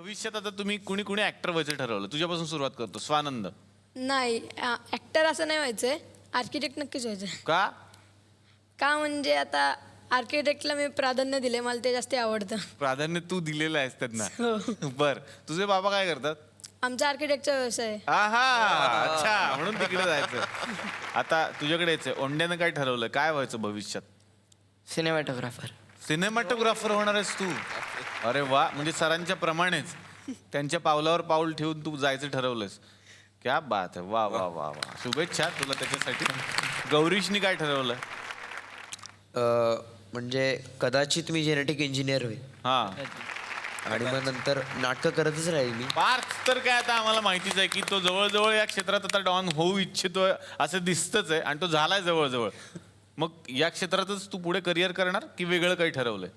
भविष्यात आता तुम्ही कुणी कुणी ऍक्टर व्हायचं ठरवलं? तुझ्यापासून सुरुवात करतो. स्वानंद. नाही, ॲक्टर असं नाही व्हायचंय, आर्किटेक्ट नक्कीच व्हायचं. का? का म्हणजे आता आर्किटेक्टला मी प्राधान्य दिले, मला ते जास्त आवडतं. प्राधान्य तू दिलेलं आहेस त्यांना. हो. बर, तुझे बाबा काय करतात? आमचा आर्किटेक्टचा व्यवसाय आहे. आहा, अच्छा, म्हणून तिकडे जायचं. आता तुझ्याकडे यायचंय. ओंड्यानं काय ठरवलं? काय व्हायचं भविष्यात? सिनेमॅटोग्राफर. सिनेमॅटोग्राफर होणार आहेस तू? अरे वा, म्हणजे सरांच्या प्रमाणेच त्यांच्या पावलावर पाऊल ठेवून तू जायचं ठरवलंस. क्या बात आहे. वा वा वा वा, शुभेच्छा तुला त्याच्यासाठी. गौरीशनी काय ठरवलं? म्हणजे कदाचित मी जेनेटिक इंजिनियर होईल हा, आणि मग नंतर नाटकं करतच राहील मी. पार्थ तर काय आता आम्हाला माहितीच आहे की तो जवळजवळ या क्षेत्रात आता डॉन होऊ इच्छितोय असं दिसतच आहे, आणि तो झालाय जवळजवळ. मग या क्षेत्रातच तू पुढे करिअर करणार की वेगळं काही ठरवलंय?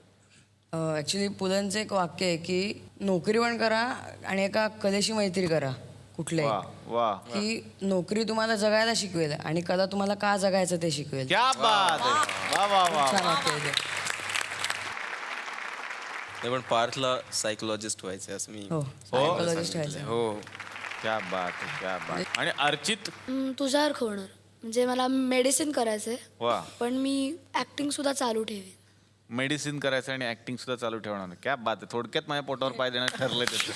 ॲक्च्युली पुलंचं एक वाक्य आहे की नोकरी पण करा आणि एका कलेशी मैत्री करा वा कुठल्याही. वा, की नोकरी तुम्हाला जगायला शिकवेल आणि कला तुम्हाला का जगायचं ते शिकवेल. क्या बात आहे. वा वा वा. छान वाक्य आहे ते. नाही पण पार्थला सायकोलॉजिस्ट व्हायचं असं मी हो, सायकोलॉजिस्ट व्हायचं. हो. क्या बात आहे, क्या बात. आणि अर्चित? तुझ्यासारखं होणार. म्हणजे मला मेडिसिन करायचंय, वा, पण मी ऍक्टिंग सुद्धा चालू ठेवेन. मेडिसिन करायचं आणि ऍक्टिंग सुद्धा चालू ठेवणार. क्या बात आहे. थोडक्यात माझ्या पोटावर पाय देणं ठरलंय त्याचं.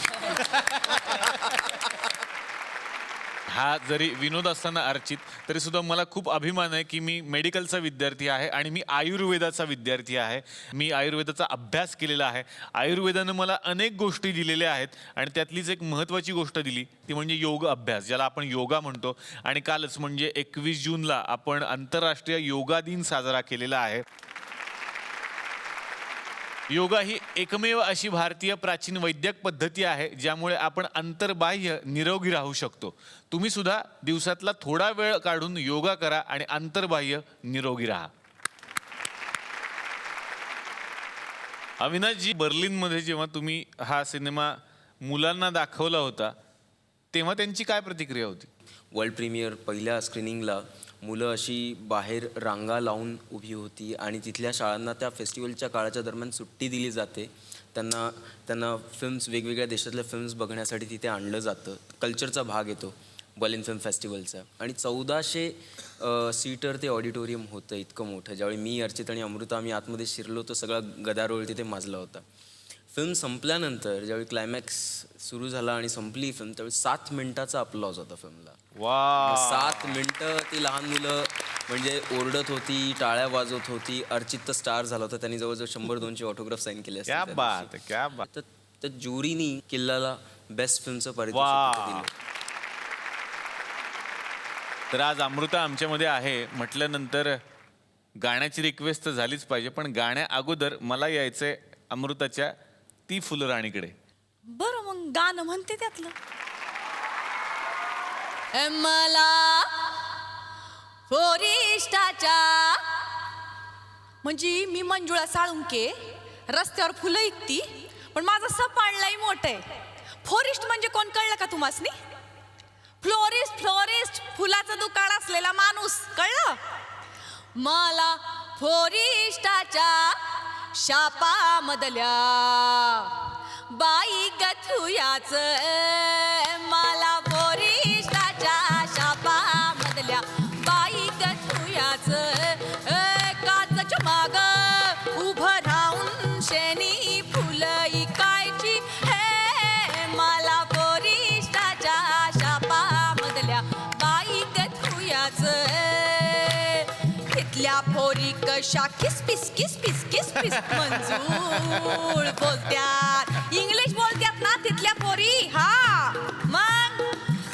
हा जरी विनोद असताना अर्चित, तरी सुद्धा मला खूप अभिमान आहे की मी मेडिकलचा विद्यार्थी आहे आणि मी आयुर्वेदाचा विद्यार्थी आहे. मी आयुर्वेदाचा अभ्यास केलेला आहे. आयुर्वेदानं मला अनेक गोष्टी दिलेल्या आहेत आणि त्यातलीच एक महत्त्वाची गोष्ट दिली ती म्हणजे योग अभ्यास, ज्याला आपण योगा म्हणतो. आणि कालच म्हणजे 21 जूनला आपण आंतरराष्ट्रीय योगा दिन साजरा केलेला आहे. योगा ही एकमेव अशी भारतीय प्राचीन वैद्यक पद्धती आहे ज्यामुळे आपण अंतर्बाह्य निरोगी राहू शकतो. तुम्ही सुद्धा दिवसातला थोडा वेळ काढून योगा करा आणि अंतर्बाह्य निरोगी राहा. अविनाशजी, बर्लिनमध्ये जेव्हा तुम्ही हा सिनेमा मुलांना दाखवला होता तेव्हा त्यांची काय प्रतिक्रिया होती? वर्ल्ड प्रीमियर पहिल्या स्क्रीनिंगला मुलं अशी बाहेर रांगा लावून उभी होती आणि तिथल्या शाळांना त्या फेस्टिवलच्या काळाच्या दरम्यान सुट्टी दिली जाते. त्यांना फिल्म्स, वेगवेगळ्या देशातल्या फिल्म्स बघण्यासाठी तिथे आणलं जातं. कल्चरचा भाग येतो बर्लिन फिल्म फेस्टिवलचा. आणि 1400 सीटर ते ऑडिटोरियम होतं, इतकं मोठं. ज्यावेळी मी, अर्चित आणि अमृता आम्ही आतमध्ये शिरलो तर सगळा गदारोळ तिथे माजला होता. फिल्म संपल्यानंतर ज्यावेळी क्लायमॅक्स सुरू झाला आणि संपली फिल्म, त्यावेळी 7 मिनिटाचा अपलॉज होता फिल्मला. वा, 7 मिनिटं ती लहान मुलं म्हणजे ओरडत होती, टाळ्या वाजवत होती. अर्चित तर स्टार झाला होता, त्यांनी जवळजवळ 100-200 ऑटोग्राफ साईन केले असतील क्या त्या बात दिवशी. आहे, क्या बात. तर त्या ज्युरीनी किल्लाला बेस्ट फिल्मचं वा. पारितोषिक दिलं. तर आज अमृता आमच्यामध्ये आहे म्हटल्यानंतर गाण्याची रिक्वेस्ट तर झालीच पाहिजे, पण गाण्या अगोदर मला यायचंय अमृताच्या ती फुलराणीकडे. बरं, मग गाणं म्हणते त्यातलं. मला फोरिस्टाच्या म्हणजे मी मंजुळा साळुंके रस्त्यावर फुलं इकती, पण माझा सपाणलाही मोठं आहे. फॉरेस्ट म्हणजे कोण कळलं का तुम्हासनी? फ्लोरिस्ट, फुलाचं दुकान असलेला माणूस, कळलं? मला फोरिस्टाच्या शापामधल्या बाई गथुयाच, मला फोरिस्टाच्या शापामधल्या बाई गथुयाच, काचच्या माग उभं राहून शेणी फुलं इकायची, हे मला फोरिस्टाच्या शापामधल्या बाई गथुयाच. तिथल्या पोरी कशा किसपिस मंजूळ बोलत्यात, इंग्लिश बोलत्यात ना तिथल्या पोरी. हा, मग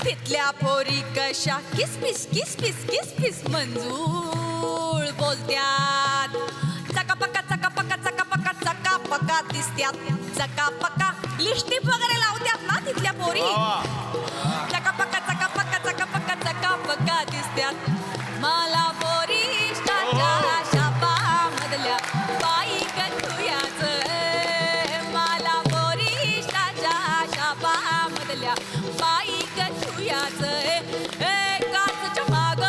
तिथल्या पोरी कशा किसपिस मंजूळ बोलत्यात. चकापका दिसत्यात, चकापका लिपस्टिक वगैरे लावत्यात ना तिथल्या पोरी. चकापका दिसत्यात. मला फोरिस्टाच्या शापामधल्या बाई गथुयाच, मला फोरिस्टाच्या शापामधल्या बाई गथुयाच, काचच्या माग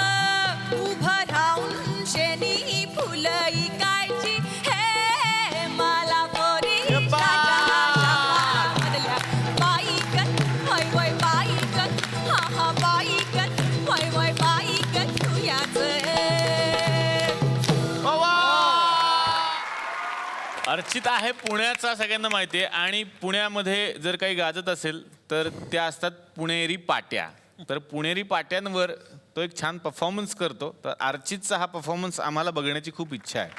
उभं राहून शेणी फुलं इकायची, हे मला फोरिस्टाच्या शापामधल्या अर्चित आहे पुण्याचा, सगळ्यांना माहिती आहे. आणि पुण्यामध्ये जर काही गाजत असेल तर त्या असतात पुणेरी पाट्या. तर पुणेरी पाट्यांवर तो एक छान परफॉर्मन्स करतो. तर अर्चितचा हा परफॉर्मन्स आम्हाला बघण्याची खूप इच्छा आहे.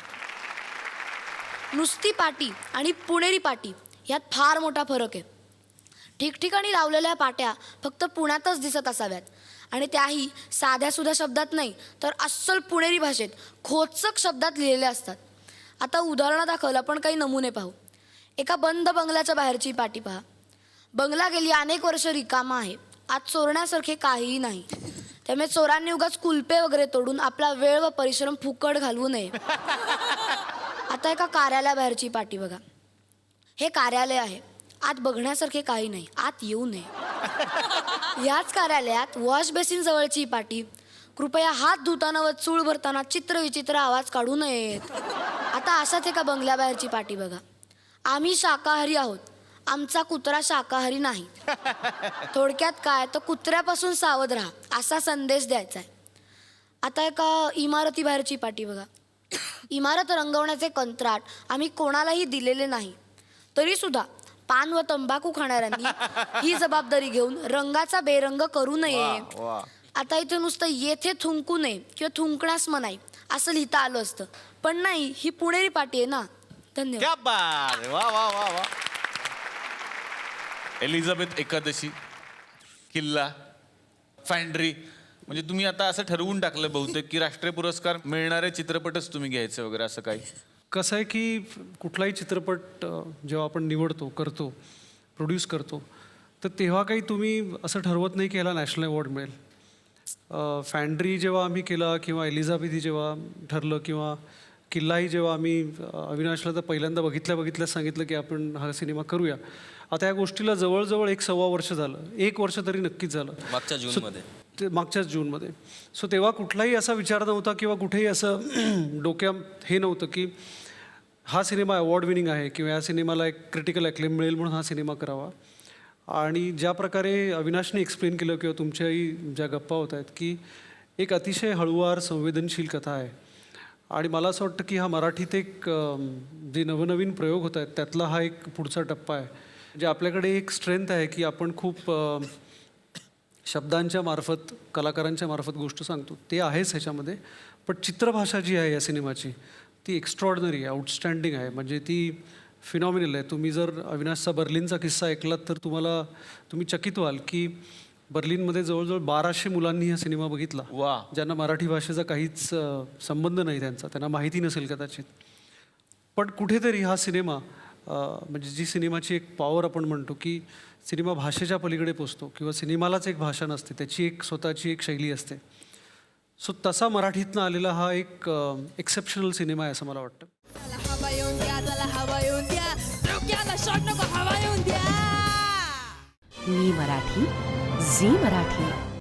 नुसती पाटी आणि पुणेरी पाटी यात फार मोठा फरक आहे. ठिकठिकाणी लावलेल्या पाट्या फक्त पुण्यातच दिसत असाव्यात आणि त्याही साध्यासुध्या शब्दात नाही तर अस्सल पुणेरी भाषेत खोचक शब्दात लिहिलेल्या असतात. आता उदाहरणादाखल आपण काही नमुने पाहू. एका बंद बंगल्याच्या बाहेरची पाटी पहा. बंगला गेली अनेक वर्ष रिकामा आहे. आत चोरण्यासारखे काहीही नाही. त्यामुळे चोरांनी उगाच कुलपे वगैरे तोडून आपला वेळ व परिश्रम फुकट घालवू नये. आता एका कार्यालयाबाहेरची पाटी बघा. हे कार्यालय आहे. आत बघण्यासारखे काही नाही. आत येऊ नये. याच कार्यालयात वॉश बेसिन जवळची पाटी. कृपया हात धुताना व चूळ भरताना चित्रविचित्र आवाज काढू नयेत. आता अशाच एका बंगल्याबाहेरची पाटी बघा. आम्ही शाकाहारी आहोत. आमचा कुत्रा शाकाहारी नाही. थोडक्यात काय तर कुत्र्यापासून सावध राहा असा संदेश द्यायचा आहे. आता एका इमारतीबाहेरची पाटी बघा. इमारत रंगवण्याचे कंत्राट आम्ही कोणालाही दिलेले नाही. तरीसुद्धा पान व तंबाखू खाणाऱ्यांनी ही जबाबदारी घेऊन रंगाचा बेरंग करू नये. आता इथे नुसतं येथे थुंकू नये किंवा थुंकण्यास मनाई असं लिहिता आलं असतं. पण नाही, ही पुणेरी पाटी आहे ना. धन्यवाद. क्या बात. वा वा वा वा. एलिझाबेथ एकादशी, किल्ला, फॅन्ड्री, म्हणजे तुम्ही आता असं ठरवून टाकलं बहुतेक की राष्ट्रीय पुरस्कार मिळणारे चित्रपटच तुम्ही घ्यायचे वगैरे असं काही? कसं आहे की कुठलाही चित्रपट जेव्हा आपण निवडतो, करतो, प्रोड्यूस करतो, तर तेव्हा काही तुम्ही असं ठरवत नाही की याला नॅशनल अवॉर्ड मिळेल. फॅन्ड्री जेव्हा आम्ही केला किंवा एलिझाबेथी जेव्हा ठरलं किंवा किल्लाही जेव्हा आम्ही अविनाशला तर पहिल्यांदा बघितल्या सांगितलं की आपण हा सिनेमा करूया. आता या गोष्टीला जवळजवळ 1.25 वर्ष झालं. 1 वर्ष तरी नक्कीच झालं. मागच्या जूनमध्ये. ते मागच्याच जूनमध्ये. सो तेव्हा कुठलाही असा विचार नव्हता किंवा कुठेही असं डोक्यात हे नव्हतं की हा सिनेमा अवॉर्ड विनिंग आहे किंवा या सिनेमाला एक क्रिटिकल ॲक्लेम मिळेल म्हणून हा सिनेमा करावा. आणि ज्या प्रकारे अविनाशने एक्सप्लेन केलं किंवा तुमच्याही ज्या गप्पा होत आहेत की एक अतिशय हळूवार संवेदनशील कथा आहे. आणि मला असं वाटतं की हा मराठीत एक जे नवनवीन प्रयोग होत आहेत त्यातला हा एक पुढचा टप्पा आहे. म्हणजे आपल्याकडे एक स्ट्रेंथ आहे की आपण खूप शब्दांच्या मार्फत, कलाकारांच्या मार्फत गोष्ट सांगतो. ते आहेच ह्याच्यामध्ये. पण चित्रभाषा जी आहे या सिनेमाची ती एक्स्ट्रॉर्डनरी आहे, आउटस्टँडिंग आहे. म्हणजे ती फिनॉमिनल आहे. तुम्ही जर अविनाशचा बर्लिनचा किस्सा ऐकलात तर तुम्ही चकित व्हाल की बर्लिनमध्ये जवळजवळ 1200 मुलांनी हा सिनेमा बघितला. वा. ज्यांना मराठी भाषेचा काहीच संबंध नाही त्यांना माहिती नसेल कदाचित. पण कुठेतरी हा सिनेमा म्हणजे जी सिनेमाची एक पॉवर आपण म्हणतो की सिनेमा भाषेच्या पलीकडे पोचतो किंवा सिनेमालाच एक भाषा नसते, त्याची एक स्वतःची एक शैली असते. सो तसा मराठीतनं आलेला हा एक एक्सेप्शनल सिनेमा आहे असं मला वाटतं. मी मराठी, झी मराठी.